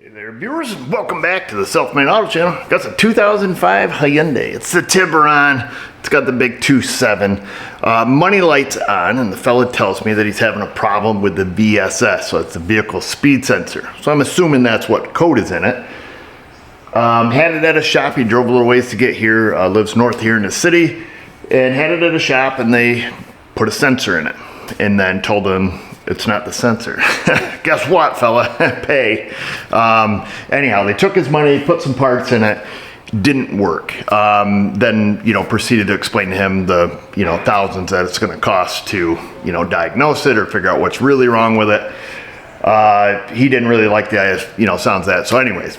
Hey there viewers, welcome back to the Self-Made Auto Channel. Got the 2005 Hyundai. It's the Tiburon. It's got the big 2.7. Money lights on, and the fella tells me that he's having a problem with the VSS, so it's the vehicle speed sensor. So I'm assuming that's what code is in it. Had it at a shop. He drove a little ways to get here, lives north here in the city, and had it at a shop, and they put a sensor in it, and then told him it's not the sensor. Guess what, fella? Pay. Anyhow, they took his money, put some parts in it, didn't work. Then, proceeded to explain to him the, thousands that it's going to cost to, diagnose it or figure out what's really wrong with it. He didn't really like the, sounds of that. So anyways,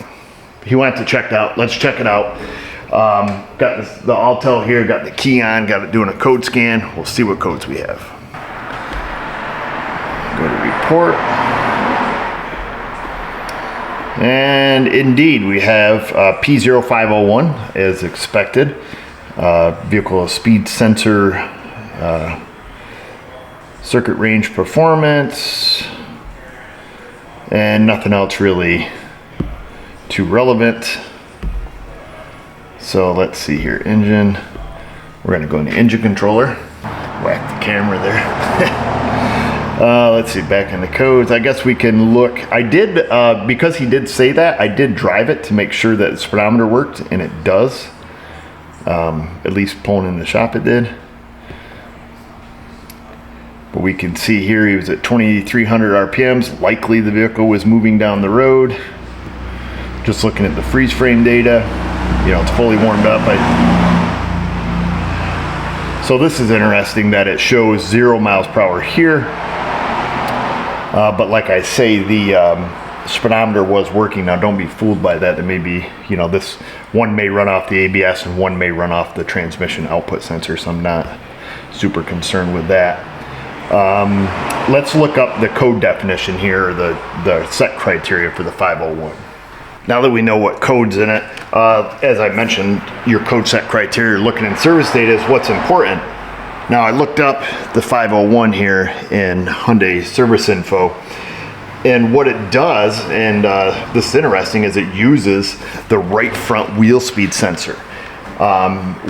he went to check it out. Let's check it out. Got the Altel here, got the key on, got it doing a code scan. We'll see what codes we have. Go to report. And indeed, we have P0501 as expected. Vehicle speed sensor, circuit range performance, and nothing else really too relevant. So let's see here, engine. We're gonna go into engine controller. Whack the camera there. Let's see, back in the codes. I guess we can look. I did, because he did say that, I did drive it to make sure that the speedometer worked, and it does. At least pulling in the shop it did. But we can see here he was at 2,300 RPMs. Likely the vehicle was moving down the road. Just looking at the freeze frame data, it's fully warmed up. So this is interesting that it shows 0 miles per hour here. But like I say, the speedometer was working. Now don't be fooled by that. There may be, this one may run off the ABS and one may run off the transmission output sensor, so I'm not super concerned with that. Let's look up the code definition here, or the set criteria for the 501. Now that we know what code's in it, as I mentioned, your code set criteria, looking in service data is what's important. Now I looked up the 501 here in Hyundai service info, and what it does, and this is interesting, is it uses the right front wheel speed sensor.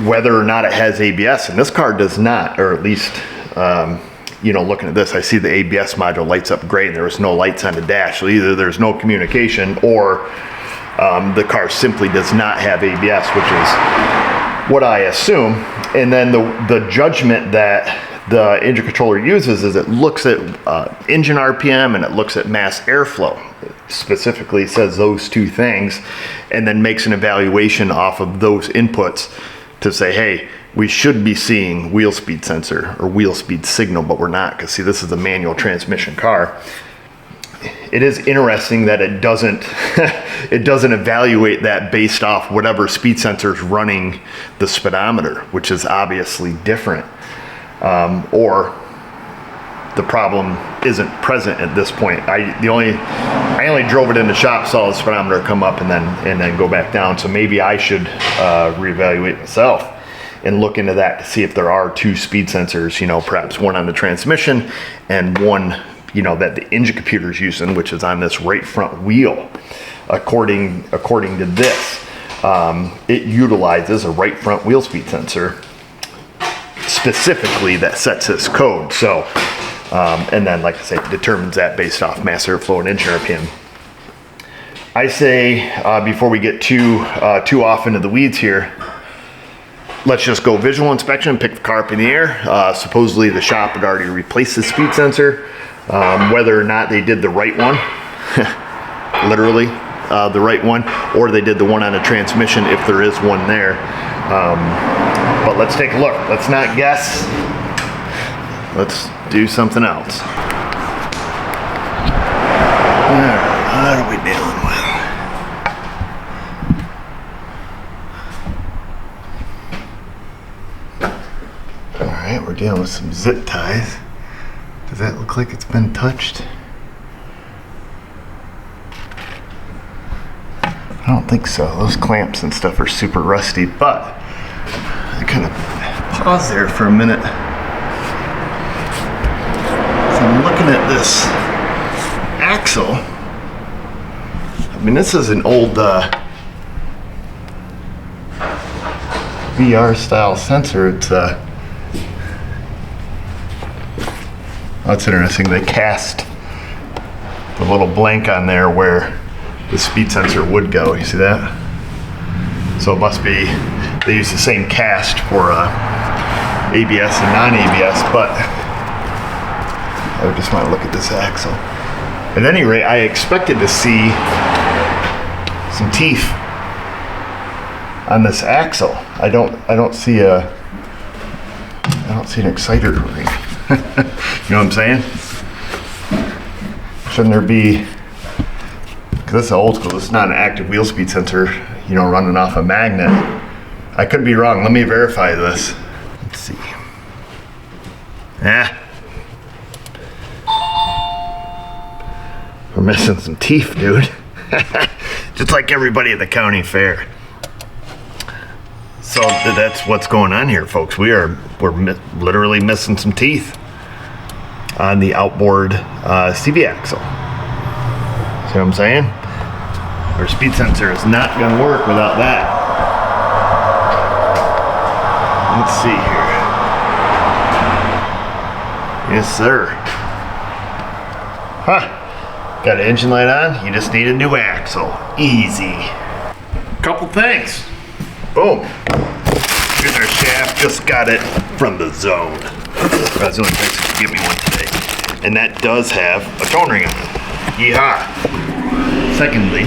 Whether or not it has ABS, and this car does not, or at least, looking at this, I see the ABS module lights up gray and there was no lights on the dash. So either there's no communication or the car simply does not have ABS, which is what I assume. And then the judgment that the engine controller uses is it looks at engine RPM and it looks at mass airflow. It specifically says those two things, and then makes an evaluation off of those inputs to say, hey, we should be seeing wheel speed sensor or wheel speed signal, but we're not, because see, this is a manual transmission car. It is interesting that it doesn't it doesn't evaluate that based off whatever speed sensor is running the speedometer, which is obviously different, or the problem isn't present at this point. I only drove it in the shop, saw the speedometer come up and then go back down. So maybe I should reevaluate myself and look into that to see if there are two speed sensors, perhaps one on the transmission and one that the engine computer is using, which is on this right front wheel. According to this, it utilizes a right front wheel speed sensor specifically that sets this code. So, and then, like I say, determines that based off mass airflow and engine RPM. I say, before we get too off into the weeds here, let's just go visual inspection, pick the car up in the air. Supposedly the shop had already replaced the speed sensor. Whether or not they did the right one, literally the right one, or they did the one on the transmission if there is one there. But let's take a look. Let's not guess. Let's do something else. What are we dealing with? All right, we're dealing with some zip ties. Does that look like it's been touched? I don't think so. Those clamps and stuff are super rusty, but I kind of paused there for a minute. So I'm looking at this axle. I mean, this is an old VR style sensor. It's that's interesting. They cast the little blank on there where the speed sensor would go. You see that? So it must be they use the same cast for ABS and non-ABS, but I just want to look at this axle. At any rate, I expected to see some teeth on this axle. I don't see an exciter ring. You know what I'm saying? Shouldn't there be? Because this is old school. This is not an active wheel speed sensor, you know, running off a magnet. I could be wrong. Let me verify this. Let's see. We're missing some teeth, dude. Just like everybody at the county fair. So that's what's going on here, folks. We're literally missing some teeth on the outboard CV axle. See what I'm saying? Our speed sensor is not going to work without that. Let's see here. Yes, sir. Huh. Got an engine light on, you just need a new axle. Easy. Couple things. Boom. Here's our shaft, just got it from the Zone. That's the only place that can give me one today. And that does have a tone ring on it. Yeehaw. Secondly,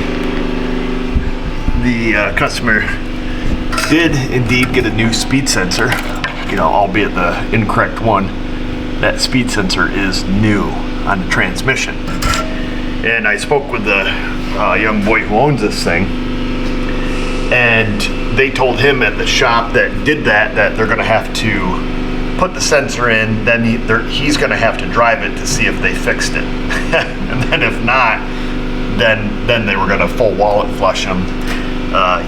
the customer did indeed get a new speed sensor, you know, albeit the incorrect one. That speed sensor is new on the transmission. And I spoke with the young boy who owns this thing, and they told him at the shop that did that they're going to have to put the sensor in, then he's going to have to drive it to see if they fixed it. And then if not, then they were going to full wallet flush him,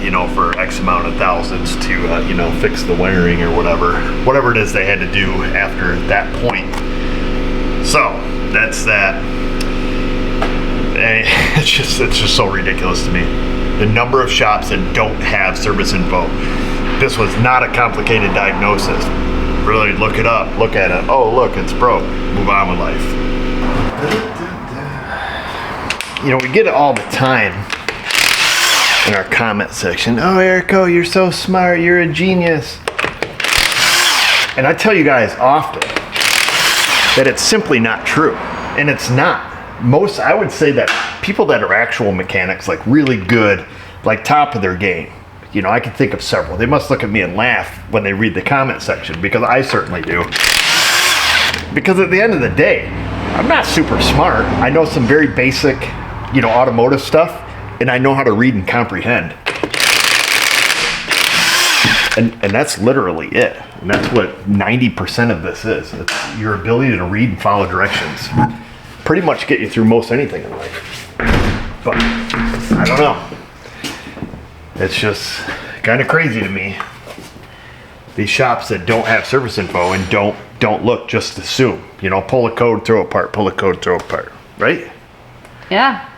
you know, for X amount of thousands to, you know, fix the wiring or whatever it is they had to do after that point. So that's that. It's just so ridiculous to me. The number of shops that don't have service info. This was not a complicated diagnosis. Really look it up, look at it. Oh, look, it's broke. Move on with life. You know, we get it all the time in our comment section. Oh, Erico, you're so smart. You're a genius. And I tell you guys often that it's simply not true. And it's not. I would say that people that are actual mechanics, like really good, like top of their game, you know, I can think of several. They must look at me and laugh when they read the comment section, because I certainly do. Because at the end of the day, I'm not super smart. I know some very basic, you know, automotive stuff, and I know how to read and comprehend. And that's literally it. And that's what 90% of this is. It's your ability to read and follow directions. Pretty much get you through most anything in life. But I don't know. It's just kind of crazy to me. These shops that don't have service info and don't look, just assume. You know, pull a code, throw it apart, pull a code, throw it apart. Right? Yeah.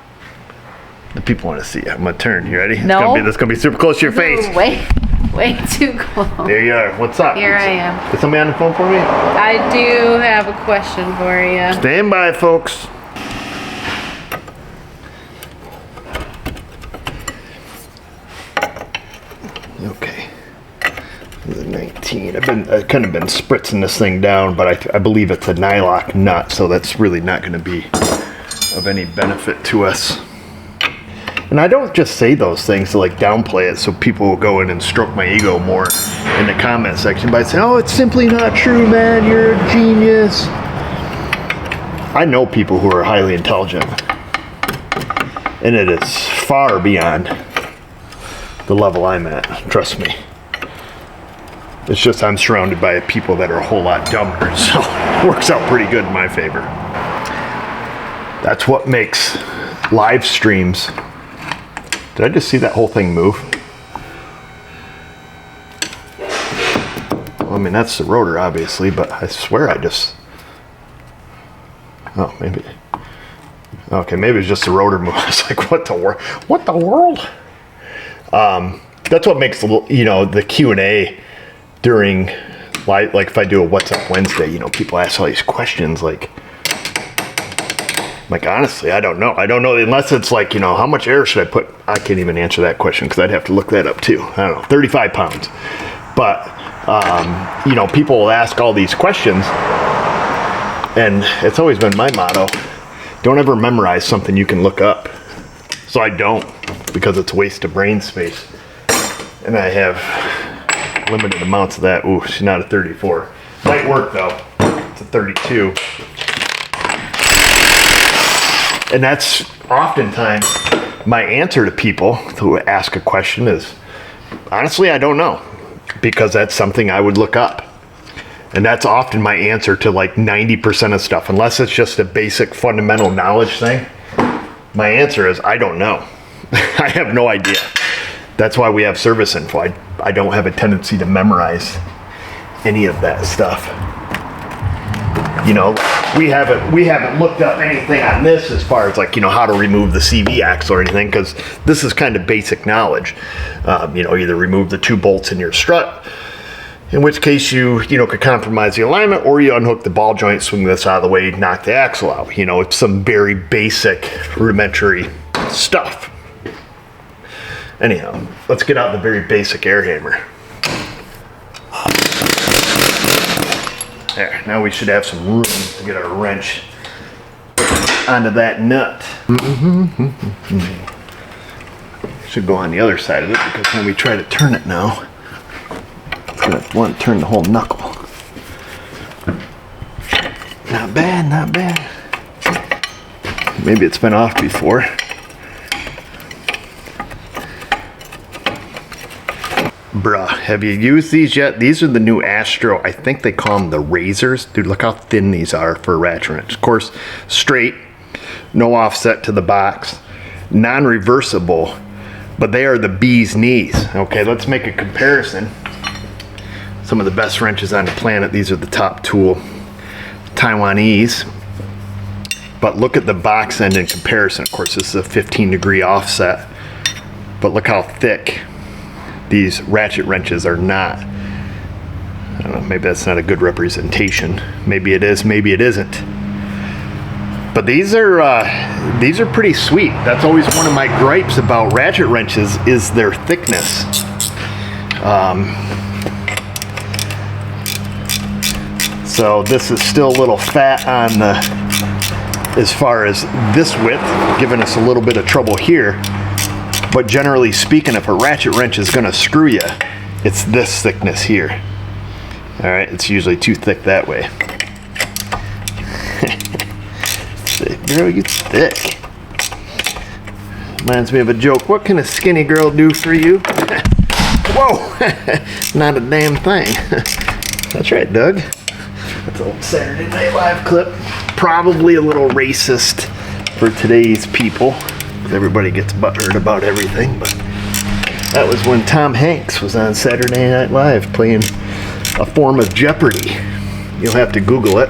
The people want to see you. I'm gonna turn. You ready? No. It's gonna be super close to your face. Way too close. There you are. What's up? Here I am. Is somebody on the phone for me? I do have a question for you. Stand by, folks. Okay. The 19. I've kind of been spritzing this thing down, but I believe it's a nylock nut, so that's really not going to be of any benefit to us. And I don't just say those things to like downplay it so people will go in and stroke my ego more in the comment section by saying, oh, it's simply not true, man, you're a genius. I know people who are highly intelligent, and it is far beyond the level I'm at, trust me. It's just I'm surrounded by people that are a whole lot dumber, so it works out pretty good in my favor. That's what makes live streams. Did I just see that whole thing move? Well, I mean, that's the rotor, obviously, but I swear I just... Oh, maybe... Okay, maybe it's just the rotor move. It's like, what the world? What the world? That's what makes the Q&A during, like if I do a What's Up Wednesday, people ask all these questions like honestly, I don't know. I don't know unless it's like, how much air should I put? I can't even answer that question because I'd have to look that up too. I don't know, 35 pounds. But, people will ask all these questions, and it's always been my motto, don't ever memorize something you can look up. So I don't, because it's a waste of brain space. And I have limited amounts of that. Ooh, she's not a 34. Might work though. It's a 32. And that's oftentimes my answer to people who ask a question is, honestly, I don't know, because that's something I would look up. And that's often my answer to like 90% of stuff, unless it's just a basic fundamental knowledge thing. My answer is, I don't know. I have no idea. That's why we have service info. I don't have a tendency to memorize any of that stuff. We haven't looked up anything on this as far as like, how to remove the CV axle or anything, because this is kind of basic knowledge. Either remove the 2 bolts in your strut, in which case you could compromise the alignment, or you unhook the ball joint, swing this out of the way, knock the axle out. It's some very basic rudimentary stuff. Anyhow, let's get out the very basic air hammer. There, now we should have some room to get our wrench onto that nut. Should go on the other side of it, because when we try to turn it now, it's going to want to turn the whole knuckle. Not bad, not bad. Maybe it's been off before. Bruh, have you used these yet? These are the new Astro. I think they call them the razors. Dude, look how thin these are for a ratchet wrench. Of course, straight, no offset to the box, non-reversible, but they are the bee's knees. Okay, let's make a comparison. Some of the best wrenches on the planet. These are the top tool, Taiwanese. But look at the box end in comparison. Of course, this is a 15-degree offset, but look how thick these ratchet wrenches are not. I don't know, maybe that's not a good representation. Maybe it is, maybe it isn't. But these are pretty sweet. That's always one of my gripes about ratchet wrenches, is their thickness. So this is still a little fat on the, as far as this width, giving us a little bit of trouble here. But generally speaking, if a ratchet wrench is going to screw you, it's this thickness here. All right, it's usually too thick that way. Girl, you thick. Reminds me of a joke. What can a skinny girl do for you? Whoa, not a damn thing. That's right, Doug. That's an old Saturday Night Live clip. Probably a little racist for today's people. Everybody gets butthurt about everything, but that was when Tom Hanks was on Saturday Night Live playing a form of Jeopardy. You'll have to Google it.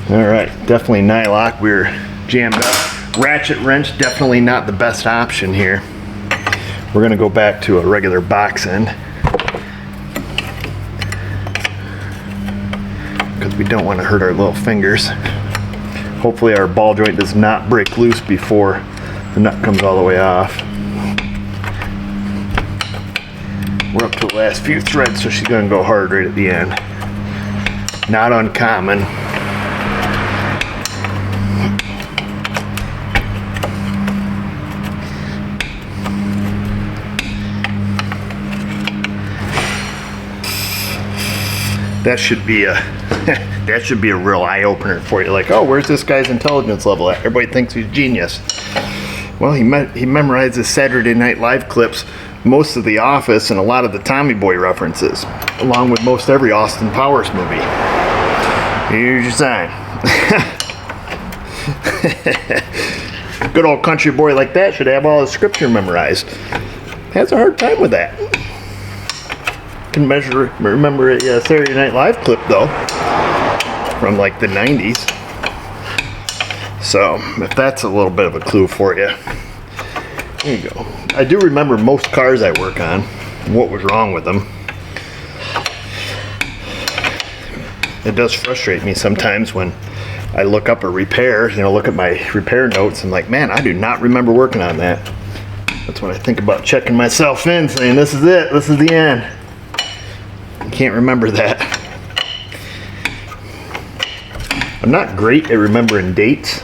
All right, definitely nylock. We're jammed up. Ratchet wrench, definitely not the best option here. We're gonna go back to a regular box end, because we don't want to hurt our little fingers. Hopefully our ball joint does not break loose before the nut comes all the way off. We're up to the last few threads, so she's going to go hard right at the end. Not uncommon. That should be a that should be a real eye-opener for you. Like, oh, where's this guy's intelligence level at? Everybody thinks he's genius. Well, he memorizes Saturday Night Live clips, most of The Office, and a lot of the Tommy Boy references, along with most every Austin Powers movie. Here's your sign. Good old country boy like that should have all his scripture memorized. Has a hard time with that. Can remember a Saturday Night Live clip though, from like the 90s. So if that's a little bit of a clue for you, there you go. I do remember most cars I work on, what was wrong with them. It does frustrate me sometimes when I look up a repair, look at my repair notes and like, man, I do not remember working on that. That's when I think about checking myself in, saying this is it, this is the end. I can't remember that. I'm not great at remembering dates,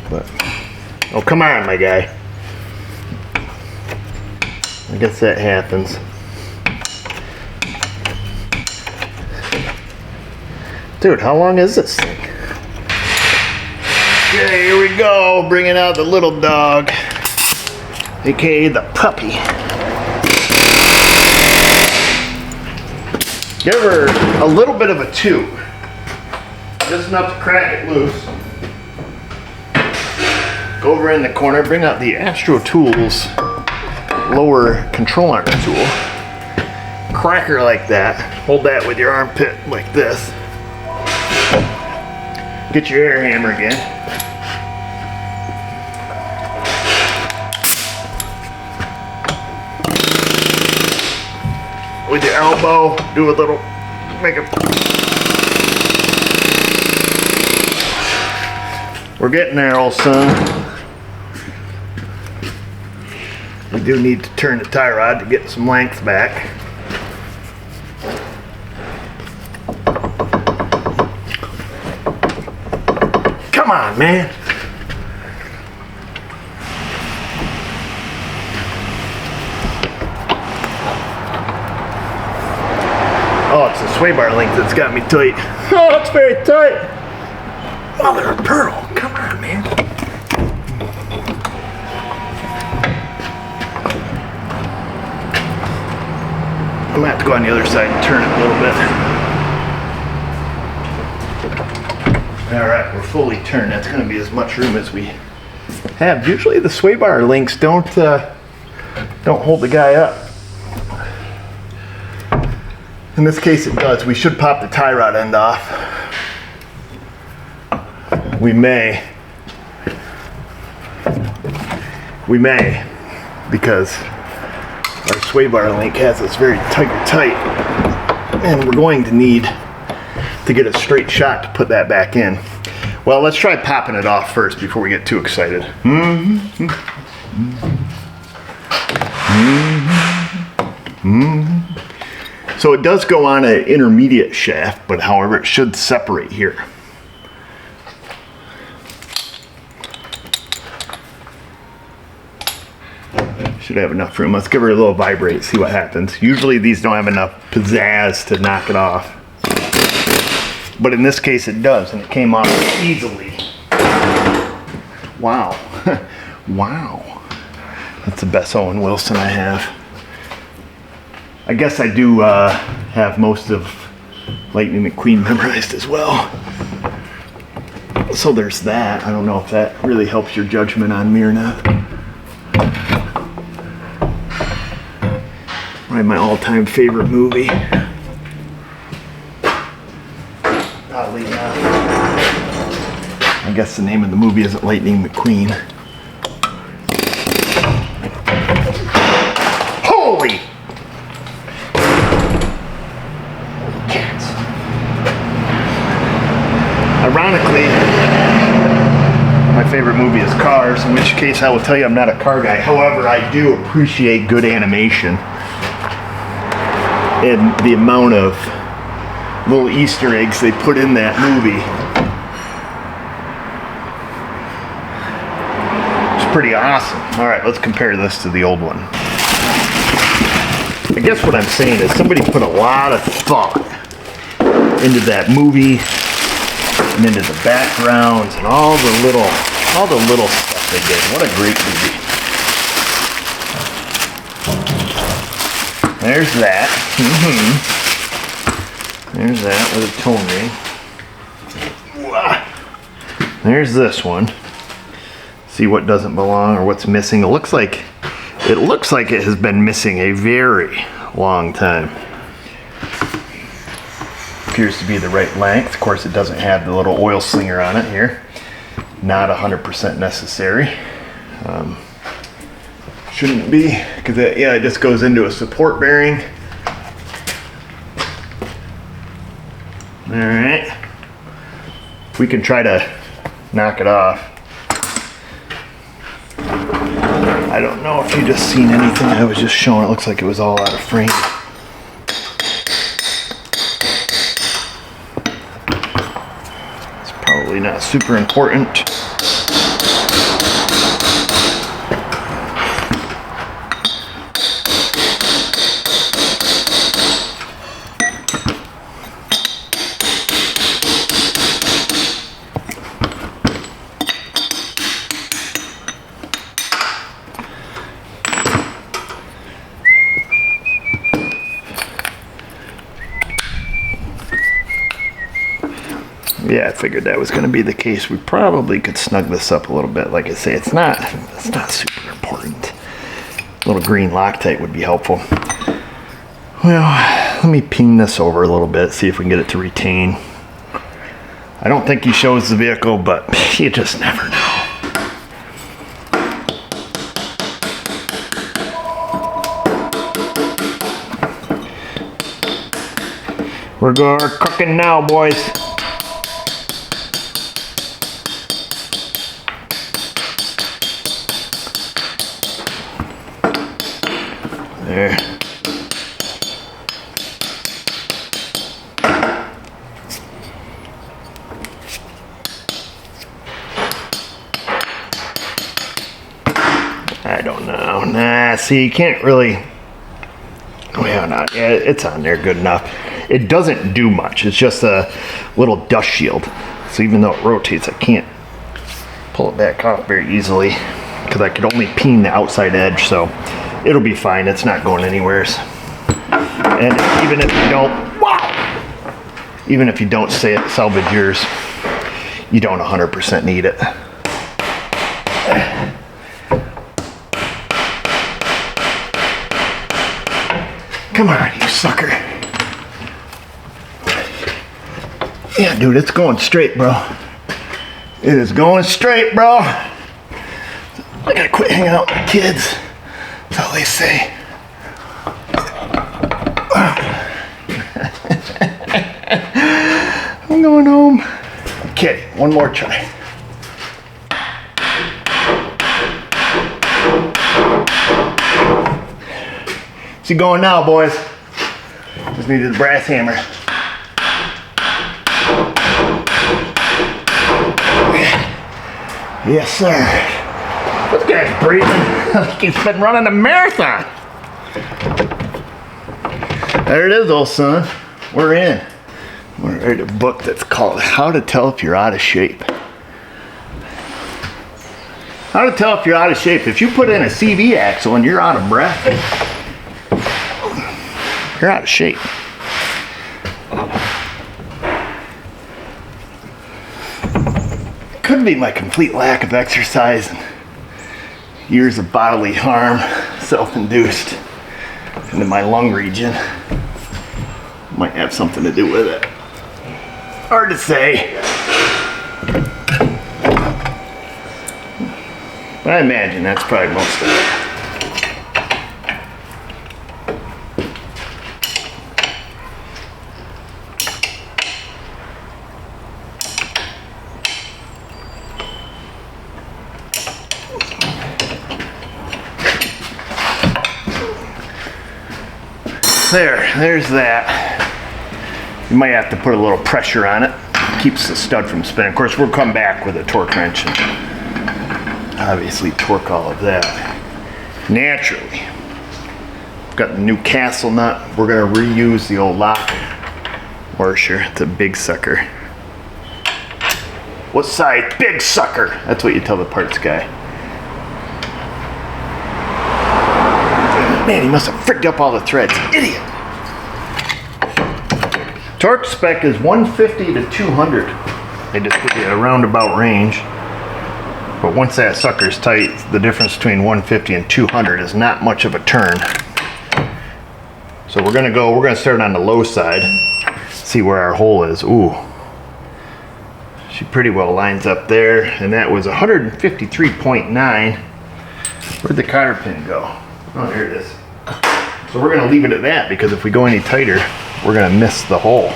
but, oh, come on, my guy. I guess that happens. Dude, how long is this thing? Okay, here we go, bringing out the little dog, aka the puppy. Give her a little bit of a tube, just enough to crack it loose. Go over in the corner, bring out the Astro Tools lower control arm tool. Crack her like that. Hold that with your armpit like this. Get your air hammer again. With your elbow, do a little, make it. We're getting there, old son. We do need to turn the tie rod to get some length back. Come on, man. Oh, it's the sway bar length that's got me tight. Oh, it's very tight. Mother of pearl. Come on, man. I'm gonna have to go on the other side and turn it a little bit. All right, we're fully turned. That's gonna be as much room as we have. Usually the sway bar links don't hold the guy up. In this case it does. We should pop the tie rod end off. We may, because our sway bar link has this very tight, and we're going to need to get a straight shot to put that back in. Well, let's try popping it off first before we get too excited. So it does go on an intermediate shaft, but however it should separate here. Should have enough room. Let's give her a little vibrate, see what happens. Usually these don't have enough pizzazz to knock it off. But in this case it does, and it came off easily. Wow. Wow. That's the best Owen Wilson I have. I guess I do have most of Lightning McQueen memorized as well. So there's that. I don't know if that really helps your judgment on me or not. Probably my all-time favorite movie. Oddly enough. I guess the name of the movie isn't Lightning McQueen. Holy! Cats. Ironically, my favorite movie is Cars, in which case I will tell you I'm not a car guy. However, I do appreciate good animation. And the amount of little Easter eggs they put in that movie. It's pretty awesome. All right, let's compare this to the old one. I guess what I'm saying is somebody put a lot of thought into that movie and into the backgrounds and all the little stuff they did. What a great movie. There's that. There's that with a tone ring. There's this one. See what doesn't belong or what's missing. It looks like it has been missing a very long time. appears to be the right length. Of course, it doesn't have the little oil slinger on it here. Not 100% necessary. Shouldn't be, because it just goes into a support bearing. All right. We can try to knock it off. I don't know if you just seen anything. I was just showing. It looks like it was all out of frame. It's probably not super important. Yeah, I figured that was going to be the case. We probably could snug this up a little bit. Like I say, it's not super important. A little green Loctite would be helpful. Well, let me ping this over a little bit, see if we can get it to retain. I don't think he shows the vehicle, but you just never know. We're cooking now, boys. There. I don't know. Nah, see, you can't really. Well, not. Yeah, it's on there good enough. It doesn't do much. It's just a little dust shield. So even though it rotates, I can't pull it back off very easily because I could only peen the outside edge. So it'll be fine. It's not going anywhere. And even if you don't, even if you don't salvage yours, you don't 100% need it. Come on, you sucker. Yeah, dude, it's going straight, bro. It is going straight, bro. I gotta quit hanging out with the kids. That's all they say. I'm going home. Okay, one more try. See going now, boys. Just needed the brass hammer. Yes, sir. This guy's breathing like he's been running a marathon. There it is, old son. We're in. We're ready to book that's called How to Tell If You're Out of Shape. How to tell if you're out of shape. If you put in a CV axle and you're out of breath, you're out of shape. It could be my complete lack of exercise and years of bodily harm, self-induced, into my lung region. Might have something to do with it. Hard to say. But I imagine that's probably most of it. There's that. You might have to put a little pressure on it. Keeps the stud from spinning. Of course, we'll come back with a torque wrench and obviously torque all of that naturally. Got the new castle nut. We're gonna reuse the old lock washer. It's a big sucker. What size? Big sucker. That's what you tell the parts guy. Man, he must have fricked up all the threads. Idiot. Torque spec is 150 to 200. They just give you a roundabout range. But once that sucker's tight, the difference between 150 and 200 is not much of a turn. So we're gonna start on the low side. see where our hole is. Ooh, she pretty well lines up there, and that was 153.9. Where'd the cotter pin go? Oh, there it is. So we're gonna leave it at that, because if we go any tighter, we're gonna miss the hole.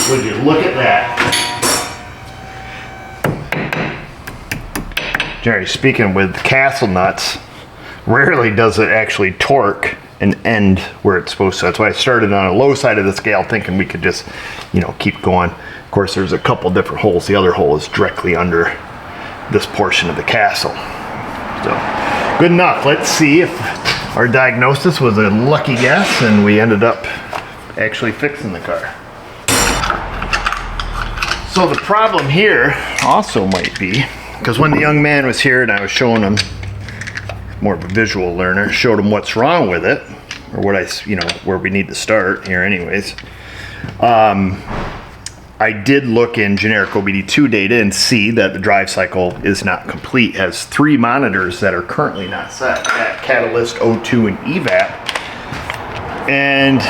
Would you look at that? Jerry, speaking with castle nuts, rarely does it actually torque and end where it's supposed to. That's why I started on a low side of the scale, thinking we could just, keep going. Of course, there's a couple different holes. The other hole is directly under this portion of the castle. So, good enough. Let's see if our diagnosis was a lucky guess and we ended up actually fixing the car. So the problem here also might be, because when the young man was here and I was showing him, more of a visual learner, showed him what's wrong with it, or what where we need to start here anyways. I did look in generic OBD2 data and see that the drive cycle is not complete. It has 3 monitors that are currently not set at Catalyst, O2, and EVAP. And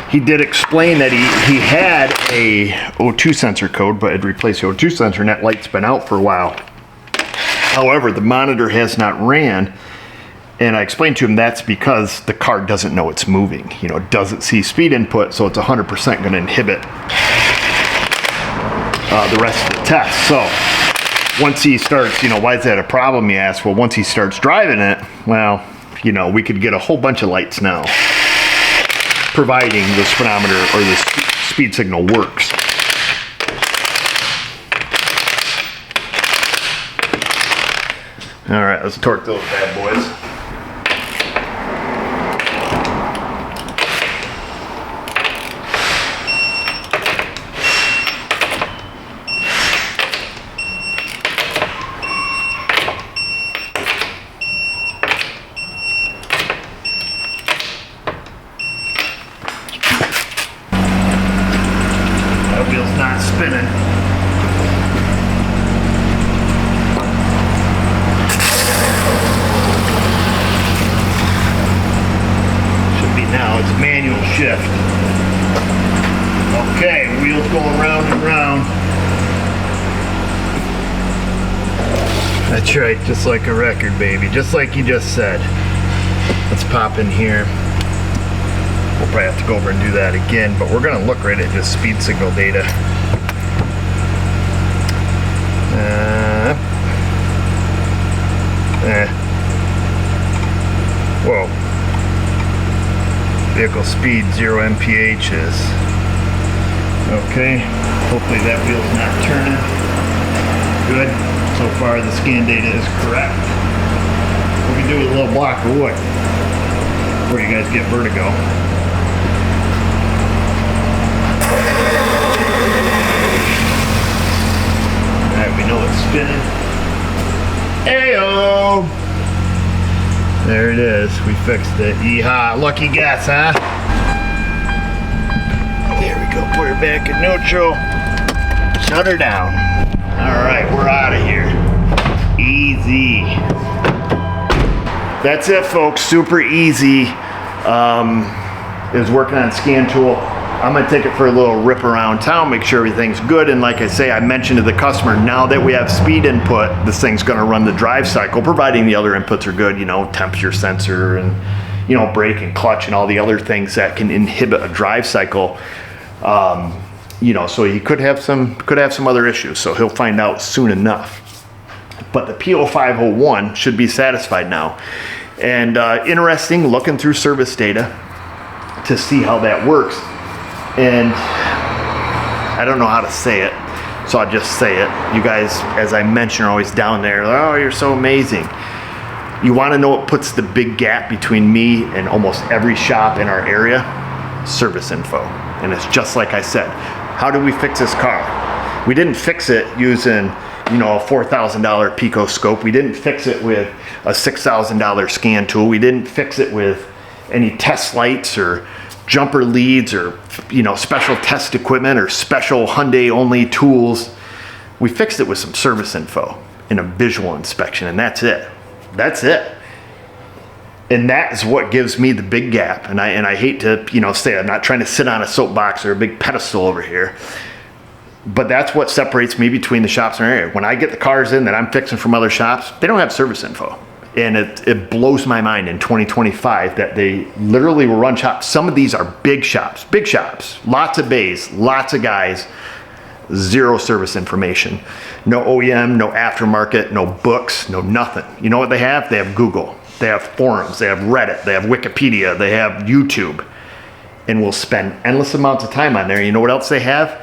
he did explain that he had a O2 sensor code, but had replaced the O2 sensor, and that light's been out for a while. However, the monitor has not ran, and I explained to him that's because the car doesn't know it's moving. It doesn't see speed input, so it's 100% going to inhibit the rest of the test. So once he starts, why is that a problem, he asked? Well, once he starts driving it, well, we could get a whole bunch of lights now, providing the speedometer or the speed signal works. All right, let's torque those bad boys. That wheel's not spinning. Now it's manual shift. Okay, wheels going round and round. That's right, just like a record, baby. Just like you just said. Let's pop in here. We'll probably have to go over and do that again, but we're gonna look right at this speed signal data. Whoa. Vehicle speed 0 mph. Okay, hopefully that wheel's not turning. Good, so far the scan data is correct. We can do with a little block of wood before you guys get vertigo. Alright, we know it's spinning. Ayo! There it is. We fixed it. Yeehaw. Lucky guess, huh? There we go. Put her back in neutral. Shut her down. Alright, we're out of here. Easy. That's it, folks. Super easy. Is working on scan tool. I'm going to take it for a little rip around town, make sure everything's good. And like I say, I mentioned to the customer, now that we have speed input, this thing's going to run the drive cycle, providing the other inputs are good, temperature sensor and, brake and clutch and all the other things that can inhibit a drive cycle. So he could have some other issues. So he'll find out soon enough. But the P0501 should be satisfied now. And interesting, looking through service data to see how that works. And I don't know how to say it, so I'll just say it. You guys, as I mentioned, are always down there. Oh, you're so amazing. You want to know what puts the big gap between me and almost every shop in our area? Service info. And it's just like I said. How did we fix this car? We didn't fix it using, a $4,000 Pico scope. We didn't fix it with a $6,000 scan tool. We didn't fix it with, any test lights or jumper leads or, you know, special test equipment or special Hyundai only tools. We fixed it with some service info and a visual inspection, and that's it. That's it. And that is what gives me the big gap. And I hate to, you know, say I'm not trying to sit on a soapbox or a big pedestal over here, but that's what separates me between the shops in our area. When I get the cars in that I'm fixing from other shops, they don't have service info. And it blows my mind in 2025 that they literally will run shops. Some of these are big shops, lots of bays, lots of guys, zero service information. No OEM, no aftermarket, no books, no nothing. You know what they have? They have Google, they have forums, they have Reddit, they have Wikipedia, they have YouTube. And we'll spend endless amounts of time on there. You know what else they have?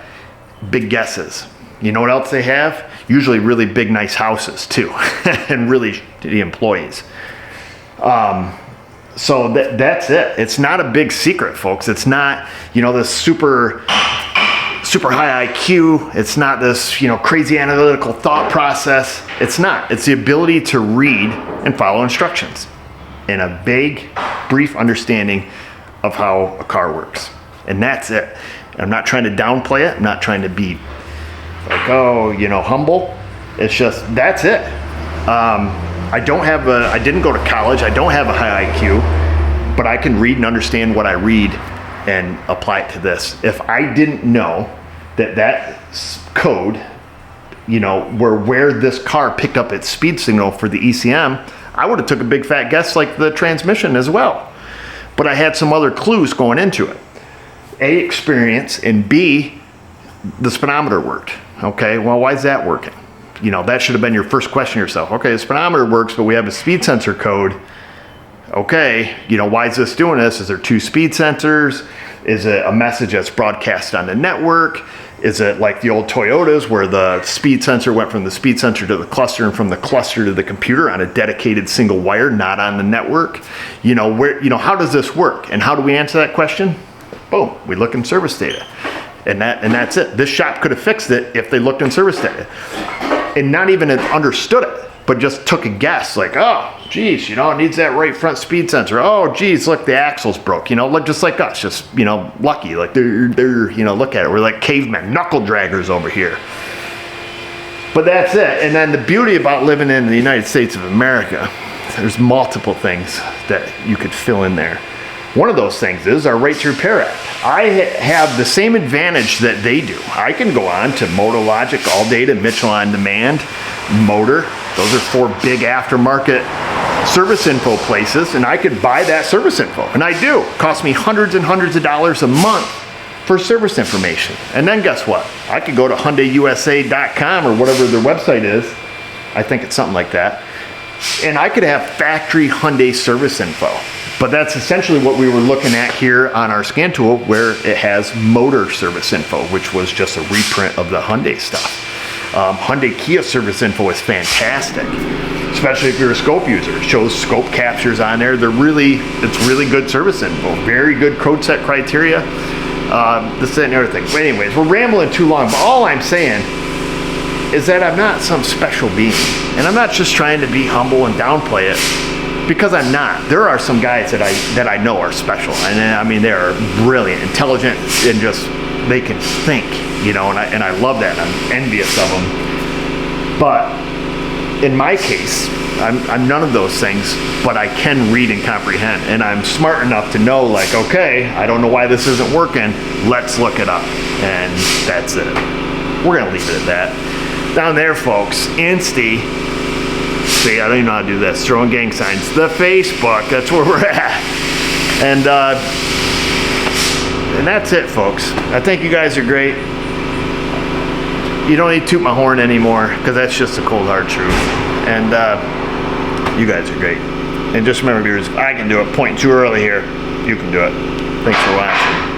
Big guesses. You know what else they have? Usually really big, nice houses too, and really shitty employees. So that's it. It's not a big secret, folks. It's not, you know, this super high IQ. It's not this, you know, crazy analytical thought process. It's not. It's the ability to read and follow instructions and a vague, brief understanding of how a car works. And that's it. I'm not trying to downplay it. I'm not trying to be like, oh, you know, humble. It's just, that's it. I didn't go to college. I don't have a high IQ, but I can read and understand what I read and apply it to this. If I didn't know that code, you know, where this car picked up its speed signal for the ECM, I would have took a big fat guess like the transmission as well. But I had some other clues going into it. A, experience, and B, the speedometer worked. Okay, well, why is that working? You know, that should have been your first question to yourself. Okay, the speedometer works, but we have a speed sensor code. Okay, you know, why is this doing this? Is there two speed sensors? Is it a message that's broadcast on the network? Is it like the old Toyotas where the speed sensor went from the speed sensor to the cluster and from the cluster to the computer on a dedicated single wire, not on the network? You know, how does this work? And how do we answer that question? Boom, we look in service data. And that's it. This shop could have fixed it if they looked in service data and not even understood it, but just took a guess like, oh, geez, you know, it needs that right front speed sensor. Oh, geez, look, the axle's broke. You know, look, just like us, just, you know, lucky. Like they're, you know, look at it. We're like cavemen, knuckle draggers over here. But that's it. And then the beauty about living in the United States of America, there's multiple things that you could fill in there. One of those things is our Right to Repair Act. I have the same advantage that they do. I can go on to MotoLogic, ALLDATA, Mitchell On Demand, Motor. Those are 4 big aftermarket service info places, and I could buy that service info. And I do. It costs me hundreds and hundreds of dollars a month for service information. And then guess what? I could go to HyundaiUSA.com or whatever their website is. I think it's something like that. And I could have factory Hyundai service info. But that's essentially what we were looking at here on our scan tool, where it has motor service info, which was just a reprint of the Hyundai stuff. Hyundai Kia service info is fantastic, especially if you're a scope user. It shows scope captures on there. It's really good service info. Very good code set criteria. This, that, and the other thing. But anyways, we're rambling too long. But all I'm saying is that I'm not some special being, and I'm not just trying to be humble and downplay it. Because I'm not. There are some guys that I know are special, and I mean they are brilliant, intelligent, and just they can think, you know. And I love that. I'm envious of them. But in my case, I'm none of those things. But I can read and comprehend, and I'm smart enough to know, like, okay, I don't know why this isn't working. Let's look it up, and that's it. We're gonna leave it at that. Down there, folks, Insty. See, I don't even know how to do this. Throwing gang signs. The Facebook, that's where we're at. And that's it, folks. I think you guys are great. You don't need to toot my horn anymore, because that's just the cold hard truth. And you guys are great. And just remember, viewers, if I can do it, pointing too early here, you can do it. Thanks for watching.